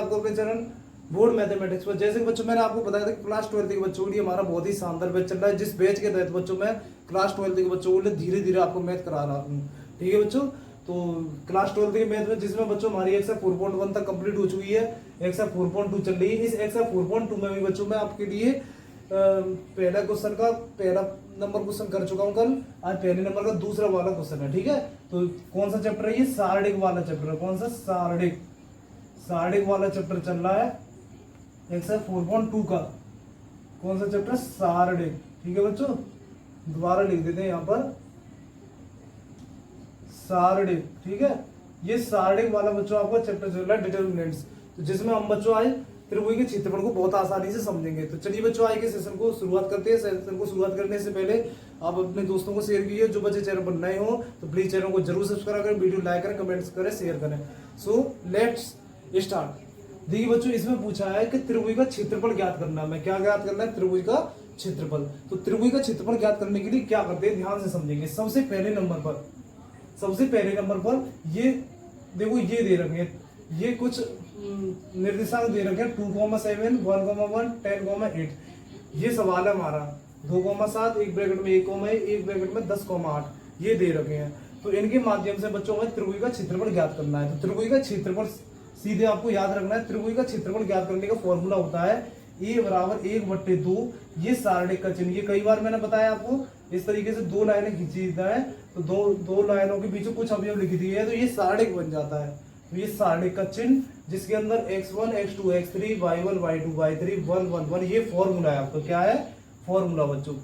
आपको अपने channel board mathematics पर। जैसे कि बच्चों मैंने आपको बताया था कि क्लास 12 के बच्चों के लिए हमारा बहुत ही शानदार बैच चल रहा है, जिस बैच के तहत बच्चों मैं क्लास 12 के बच्चों को धीरे धीरे आपको मैथ करा रहा हूँ। ठीक है बच्चों, तो क्लास 12 के मैथ में जिसमें बच्चों हमारी एक्सरसाइज 4.1 तक कंप्लीट हो चुकी है, एक्सरसाइज 4.2 चल रही है। इस एक्सरसाइज 4.2 में भी बच्चों मैं आपके लिए पहला क्वेश्चन का पहला नंबर क्वेश्चन कर चुका हूं कल। आज पहले नंबर का दूसरा वाला क्वेश्चन है। ठीक है, तो कौन सा चैप्टर है ये? सारणिक वाला चैप्टर है। कौन सा? सारणिक वाला चैप्टर चल रहा है एक्सरसाइज 4.2 का। कौन सा चैप्टर? सारणिक। ठीक है बच्चों, दोबारा लिख देते हैं यहाँ पर सारणिक। ठीक है, ये सारणिक वाला बच्चों आपका चैप्टर चल रहा है डिटरमिनेंट्स, तो जिसमें हम बच्चों आए त्रिभुज के क्षेत्रफल को बहुत आसानी से समझेंगे। तो चलिए बच्चों आज के सेशन को शुरुआत करते हैं। सेशन को शुरुआत करने से पहले आप अपने दोस्तों को शेयर कीजिए। जो बच्चे चैनल पर नए हो तो प्लीज चैनल को जरूर सब्सक्राइब करें, वीडियो लाइक करें, कमेंट्स करें, शेयर करें। So let's start. देखिए बच्चों, इसमें पूछा है कि त्रिभुज का क्षेत्रफल ज्ञात करना है। क्या ज्ञात करना है? त्रिभुज का क्षेत्रफल। तो त्रिभुज का क्षेत्रफल ज्ञात करने के लिए क्या करते हैं, ध्यान से समझेंगे। सबसे पहले नंबर पर ये देखो, ये दे रखे हैं, ये कुछ निर्देशांक दे रखे हैं 2,7, 1,1, 10,8। ये सवाल है हमारा 2,7, एक ब्रैकेट में 1,1, एक ब्रैकेट में 10,8 ये दे रखे हैं। तो इनके माध्यम से बच्चों में त्रिभुज का क्षेत्रफल ज्ञात करना है। तो त्रिभुज का क्षेत्रफल सीधे आपको याद रखना है। त्रिभुज का क्षेत्रफल ज्ञात करने का फॉर्मूला होता है a बराबर 1/2। ये सारणिक का चिन्ह, ये कई बार मैंने बताया आपको। इस तरीके से दो लाइनें खींची है, तो दो लाइनों के बीच में कुछ अवयव लिख दिए है, तो ये सारणिक बन जाता है। तो ये सारणिक का चिन्ह जिसके अंदर x1, x2, x3, y1, y2, y3, 1, 1, 1 ये फॉर्मूला है आपका। क्या है? फॉर्मूला बच्चों।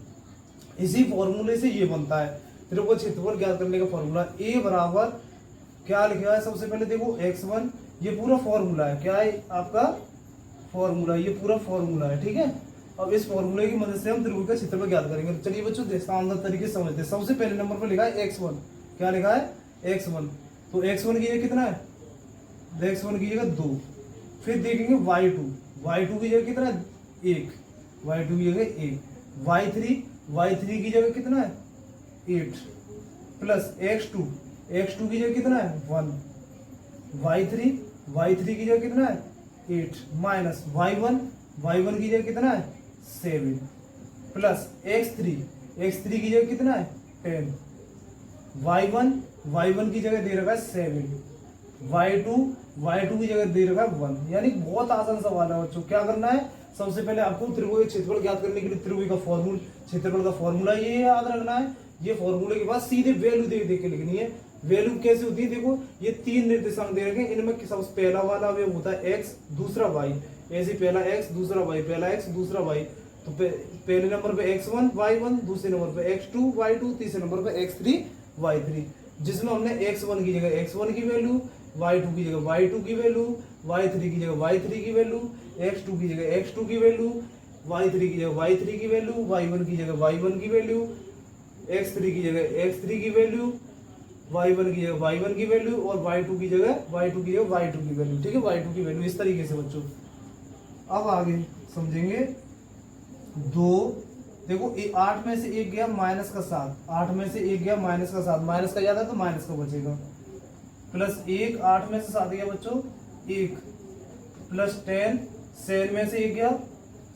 इसी फॉर्मूले से ये बनता है त्रिभुज क्षेत्रफल ज्ञात करने का फॉर्मूला। a बराबर क्या लिखा है? सबसे पहले देखो x1, ये पूरा फॉर्मूला है। क्या है आपका? फॉर्मूला। ये पूरा फॉर्मूला है। ठीक है, अब इस फॉर्मूले की मदद से हम त्रिभुज का क्षेत्रफल ज्ञात करेंगे। तो चलिए बच्चों शानदार तरीके से समझते हैं। सबसे पहले नंबर पर लिखा है x1। क्या लिखा है? x1। तो x1 की जगह कितना है? x1 की जगह 2। फिर देखेंगे y2 की जगह कितना है? 1। y2 की जगह 1। y3 की जगह कितना है? 8 प्लस x2 की जगह कितना है? 1। y3 की जगह कितना है? 8 माइनस y1 की जगह कितना है? 7 प्लस x3 की जगह कितना है? 10। y1 की जगह दे रखा है 7। y2 की जगह दे रखा है 1। यानी बहुत आसान सवाल है बच्चों। क्या करना है? सबसे पहले आपको त्रिभुज क्षेत्रफल ज्ञात करने के लिए त्रिभुज का क्षेत्रफल का फॉर्मूला ये याद रखना है। ये फॉर्मूले के बाद सीधे वैल्यू दे के लिखनी है। वैल्यू कैसे होती है? देखो, ये 3 निर्देशांक दे रखे हैं, इनमें सबसे पहला वाला अवयव होता है x, दूसरा y। ऐसे पहला x दूसरा y, पहला x दूसरा y। तो पहले नंबर पे x1 y1, दूसरे नंबर पे x2 y2, तीसरे नंबर पे x3 y3। जिसमें हमने x1 की जगह x1 की वैल्यू, y2 की जगह y2 की वैल्यू, y3 की जगह y3 की वैल्यू, x2 की जगह x2 की वैल्यू, y3 की जगह y3 की वैल्यू, y1 की जगह y1 की वैल्यू, x3 की जगह x3 की वैल्यू, y1 की जगह y1 की वैल्यू और y2 की जगह y2 की वैल्यू। ठीक है, y2 की वैल्यू इस तरीके से बच्चों। अब आगे समझेंगे 2। देखो 8 में से 1 गया माइनस का 7, 8 में से 1 गया माइनस का 7, माइनस का ज्यादा तो माइनस का बचेगा। प्लस 1, 8 में से 7 गया बच्चों 1, प्लस 10, 7 में से 1 गया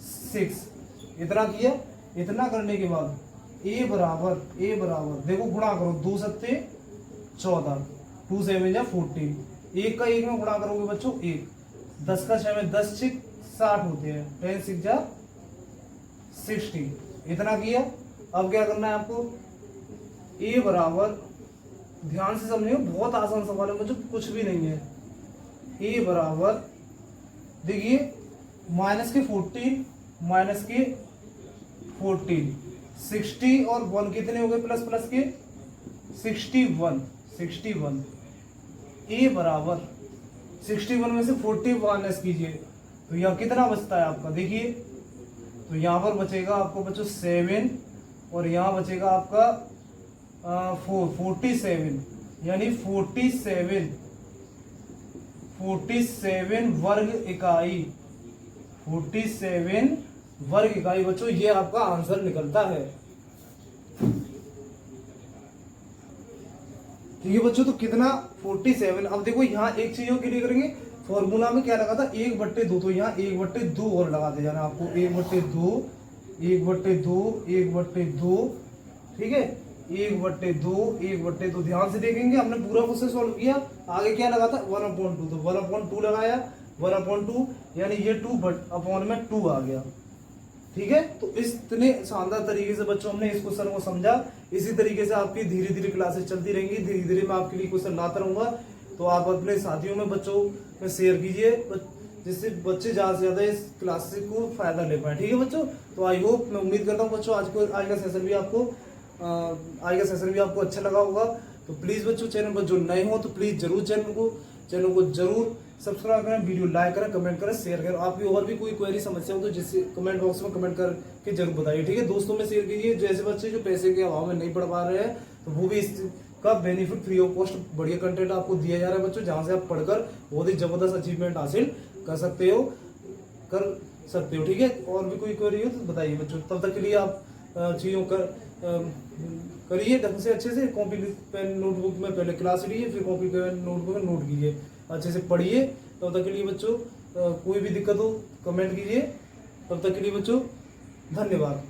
6। इतना किया। इतना करने के बाद a बराबर देखो गुणा करो, 2 सत्ते 14, 2 7 जा 14। 1 का 1 में गुणा करोगे बच्चों 1, 10 का 6 में 10 6 60 होते हैं, 10 6 जा 60। इतना किया। अब क्या करना है आपको? a बराबर, ध्यान से समझिए बहुत आसान सवाल है बच्चों, कुछ भी नहीं है। a बराबर देखिए माइनस के 14 60 और 1 कितने हो गए? प्लस के 61। a बराबर 61 में से 40 माइनस कीजिए तो यहाँ कितना बचता है आपका? देखिए, तो यहाँ पर बचेगा आपको बच्चों 7 और यहाँ बचेगा आपका 47। यानी 47 वर्ग इकाई। 47 वर्ग इकाई बच्चों, ये आपका आंसर निकलता है। ठीक है बच्चों, तो कितना? 47। अब देखो यहाँ एक चीज और क्लियर करेंगे, फॉर्मूला में क्या लगा था 1/2, तो यहाँ 1/2 और लगाते जाना आपको, 1/2, 1/2, 1/2, ठीक है, 1/2, 1/2। ध्यान से देखेंगे, हमने पूरा क्वेश्चन सॉल्व किया। आगे क्या लगा था 1/2, तो 1/2 लगाया, 1/2 यानी ये 2/2 आ गया, ठीक है। तो इतने शानदार तरीके से बच्चों हमने इस क्वेश्चन को समझा। इसी तरीके से आपकी धीरे धीरे क्लासेस चलती रहेंगी, धीरे धीरे मैं आपके लिए क्वेश्चन लाता रहूंगा। तो आप अपने साथियों में, बच्चों में शेयर कीजिए, जिससे बच्चे ज्यादा से ज्यादा इस क्लासेस को फायदा ले पाए, ठीक है बच्चों। तो आई होप, मैं उम्मीद करता हूँ बच्चों आज का सेशन भी आपको अच्छा लगा होगा। तो प्लीज बच्चों, चैनल पर जो नए हो तो प्लीज जरूर चैनल को जरूर सब्सक्राइब करें, वीडियो लाइक करें, कमेंट करें, शेयर करें। आपकी और भी कोई क्वेरी समस्या हो तो जिससे कमेंट बॉक्स में कमेंट करके जरूर बताइए, ठीक है। दोस्तों में शेयर कीजिए, जैसे बच्चे जो पैसे के अभाव में नहीं पढ़ पा रहे हैं तो वो भी इसका बेनिफिट फ्री ऑफ कॉस्ट बढ़िया कंटेंट आपको दिया जा रहा है बच्चों, जहां से आप पढ़कर बहुत ही जबरदस्त अचीवमेंट हासिल कर सकते हो, ठीक है। और भी कोई क्वेरी हो तो बताइए बच्चों। तब तक के लिए आप चीजों करिए ढंग से, अच्छे से कॉपी पेन नोटबुक में पहले क्लास लीजिए, फिर कॉपी पेन नोटबुक में नोट कीजिए, अच्छे से पढ़िए। तब तक के लिए बच्चों कोई भी दिक्कत हो कमेंट कीजिए। तब तक के लिए बच्चों धन्यवाद।